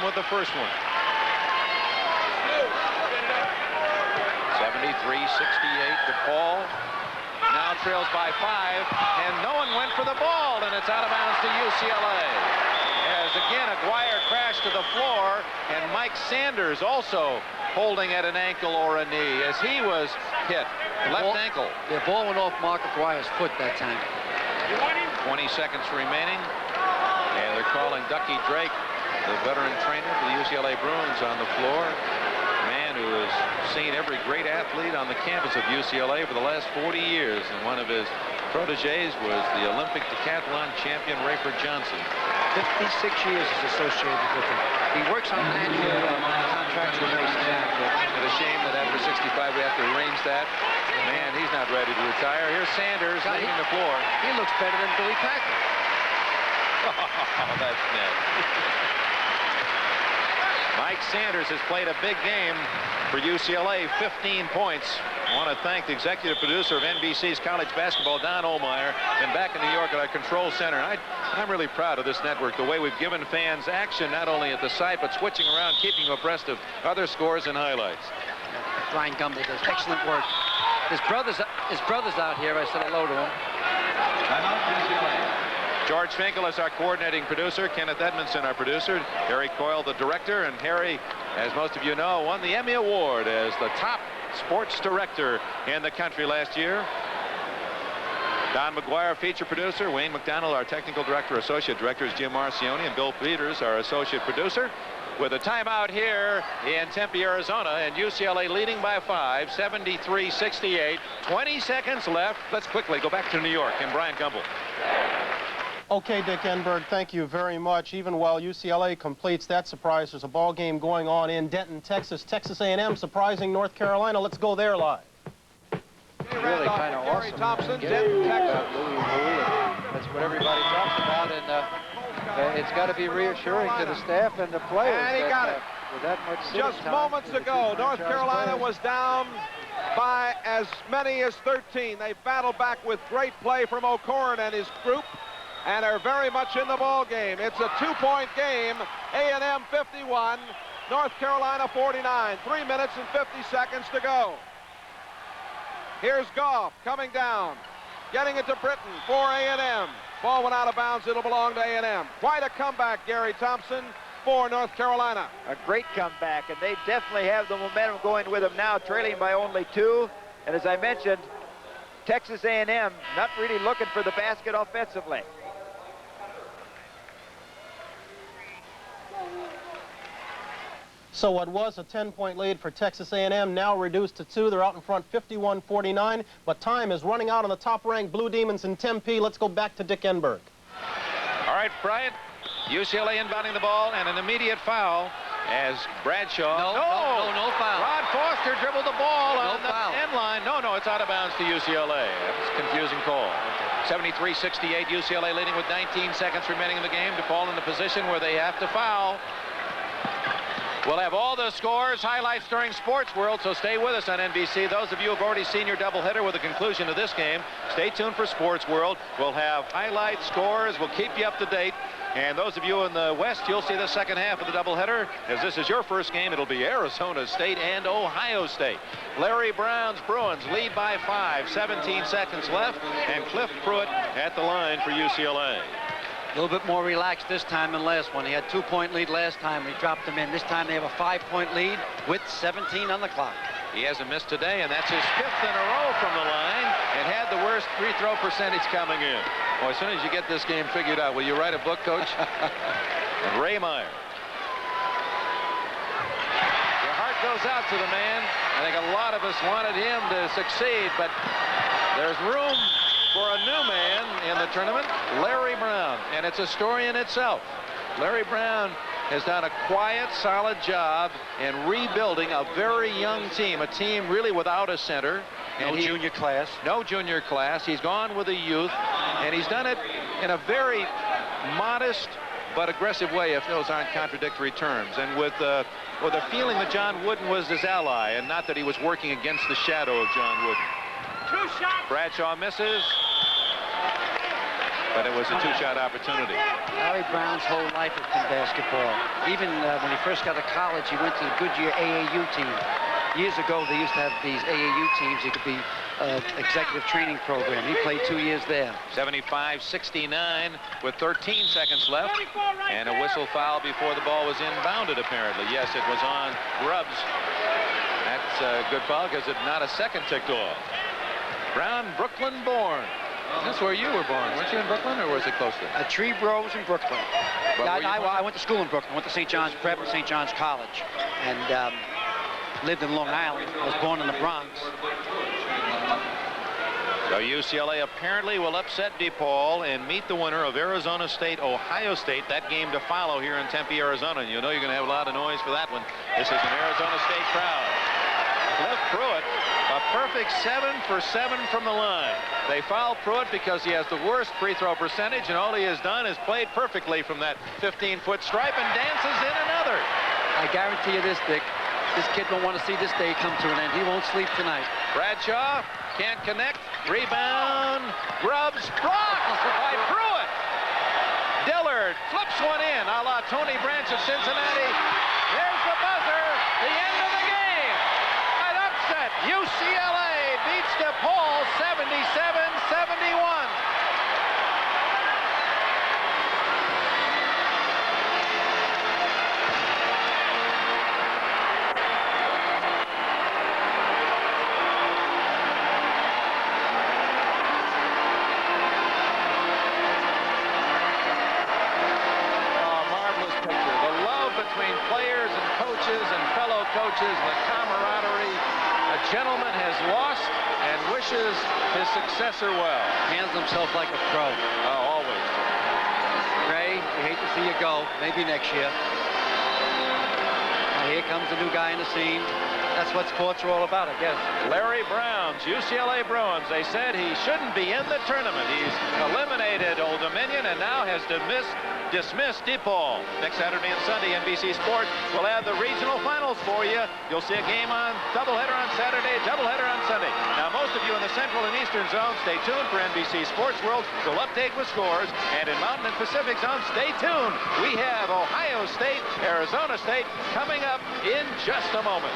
with the first one. 73-68. DePaul now trails by 5, and no one went for the ball, and it's out of bounds to UCLA. As again, Aguirre crashed to the floor, and Mike Sanders also holding at an ankle or a knee as he was hit. Left ankle. The ball went off Mark Aguirre's foot that time. 20 seconds remaining, and they're calling Ducky Drake, the veteran trainer for the UCLA Bruins, on the floor. Man who has seen every great athlete on the campus of UCLA for the last 40 years, and one of his protégés was the Olympic decathlon champion Rayford Johnson. 56 years is associated with him. He works on an annual contractual basis. It's a shame that after 65 we have to arrange that. Man, he's not ready to retire. Here's Sanders leaving the floor. He looks better than Billy Packer. Oh, that's net. Mike Sanders has played a big game for UCLA, 15 points. I want to thank the executive producer of NBC's college basketball, Don Ohlmeyer, and back in New York at our control center. I'm really proud of this network, the way we've given fans action not only at the site, but switching around, keeping abreast of other scores and highlights. Brian Gumble does excellent work. His brother's out here. I said hello to him. George Finkel is our coordinating producer. Kenneth Edmondson, our producer. Harry Coyle, the director. And Harry, as most of you know, won the Emmy Award as the top sports director in the country last year. Don McGuire, feature producer. Wayne McDonald, our technical director. Associate director is Jim Marcioni. And Bill Peters, our associate producer. With a timeout here in Tempe, Arizona, and UCLA leading by 5, 73-68. 20 seconds left. Let's quickly go back to New York and Brian Gumble. Okay, Dick Enberg, thank you very much. Even while UCLA completes that surprise, there's a ball game going on in Denton, Texas. Texas A&M surprising North Carolina. Let's go there live. Really kind of awesome. Gary Thompson, Denton, Texas. That's what everybody talks about, and it's got to be reassuring to the staff and the players. And he got it. With that much Just moments ago, North Carolina was down by as many as 13. They battled back with great play from O'Corn and his group, and are very much in the ball game. It's a 2-point game. A&M 51, North Carolina 49. 3 minutes and 50 seconds to go. Here's Goff coming down, getting it to Britton for A&M. Ball went out of bounds. It'll belong to A&M. Quite a comeback, Gary Thompson, for North Carolina. A great comeback, and they definitely have the momentum going with them now, trailing by only 2. And as I mentioned, Texas A&M not really looking for the basket offensively. So what was a 10-point lead for Texas A&M now reduced to 2. They're out in front 51-49, but time is running out on the top-ranked Blue Demons in Tempe. Let's go back to Dick Enberg. All right, Bryant, UCLA inbounding the ball, and an immediate foul as Bradshaw. No foul. Rod Foster dribbled the ball on the foul. end line. No, it's out of bounds to UCLA. That's a confusing call. 73-68, UCLA leading with 19 seconds remaining in the game. DePaul in the position where they have to foul. We'll have all the scores, highlights during Sports World, so stay with us on NBC. Those of you who have already seen your doubleheader with the conclusion of this game, stay tuned for Sports World. We'll have highlights, scores, we'll keep you up to date. And those of you in the West, you'll see the second half of the doubleheader. As this is your first game, it'll be Arizona State and Ohio State. Larry Brown's Bruins lead by 5, 17 seconds left, and Cliff Pruitt at the line for UCLA. A little bit more relaxed this time than last one. He had 2-point lead last time. We dropped them in. This time they have a 5-point lead with 17 on the clock. He hasn't missed today, and that's his 5th in a row from the line, and had the worst free throw percentage coming in. Well, as soon as you get this game figured out, will you write a book, Coach? And Ray Meyer. Your heart goes out to the man. I think a lot of us wanted him to succeed, but there's room for a new man in the tournament, Larry Brown, and it's a story in itself. Larry Brown has done a quiet, solid job in rebuilding a very young team, a team really without a center. No junior class. No junior class. He's gone with the youth, and he's done it in a very modest but aggressive way, if those aren't contradictory terms, and with a feeling that John Wooden was his ally, and not that he was working against the shadow of John Wooden. Bradshaw misses. but it was a two-shot opportunity. Larry Brown's whole life has been basketball. Even when he first got to college, he went to the Goodyear AAU team. Years ago, they used to have these AAU teams. It could be executive training program. He played 2 years there. 75-69 with 13 seconds left, and a whistle foul before the ball was inbounded, apparently. Yes, it was on Grubbs. That's a good foul because it's not a second ticked off. Brown, Brooklyn born. That's where you were born. Weren't you in Brooklyn, or was it close to? Tree Bros in Brooklyn. Well, I went to school in Brooklyn. I went to St. John's Prep and St. John's College, and lived in Long Island. I was born in the Bronx. So UCLA apparently will upset DePaul and meet the winner of Arizona State, Ohio State. That game to follow here in Tempe, Arizona. And you know you're going to have a lot of noise for that one. This is an Arizona State crowd. Cliff Pruitt, a perfect 7 for 7 from the line. They foul Pruitt because he has the worst free throw percentage, and all he has done is played perfectly from that 15-foot stripe and dances in another. I guarantee you this, Dick. This kid won't want to see this day come to an end. He won't sleep tonight. Bradshaw can't connect. Rebound. Grubbs blocked by Pruitt. Dillard flips one in, a la Tony Branch of Cincinnati. There's the buzzer. The end of the game. An upset. UCLA beats DePaul 77-71. Players and coaches and fellow coaches, the camaraderie. A gentleman has lost and wishes his successor well. Hands himself like a pro. Oh, always. Ray, we hate to see you go. Maybe next year. Now here comes a new guy in the scene. That's what sports are all about, I guess. Larry Brown's UCLA Bruins. They said he shouldn't be in the tournament. He's eliminated Old Dominion and now has dismissed DePaul. Next Saturday and Sunday, NBC Sports will have the regional finals for you. You'll see a game on doubleheader on Saturday, doubleheader on Sunday. Now, most of you in the Central and Eastern Zone, stay tuned for NBC Sports World. We'll update with scores. And in Mountain and Pacific Zone, stay tuned. We have Ohio State, Arizona State coming up in just a moment.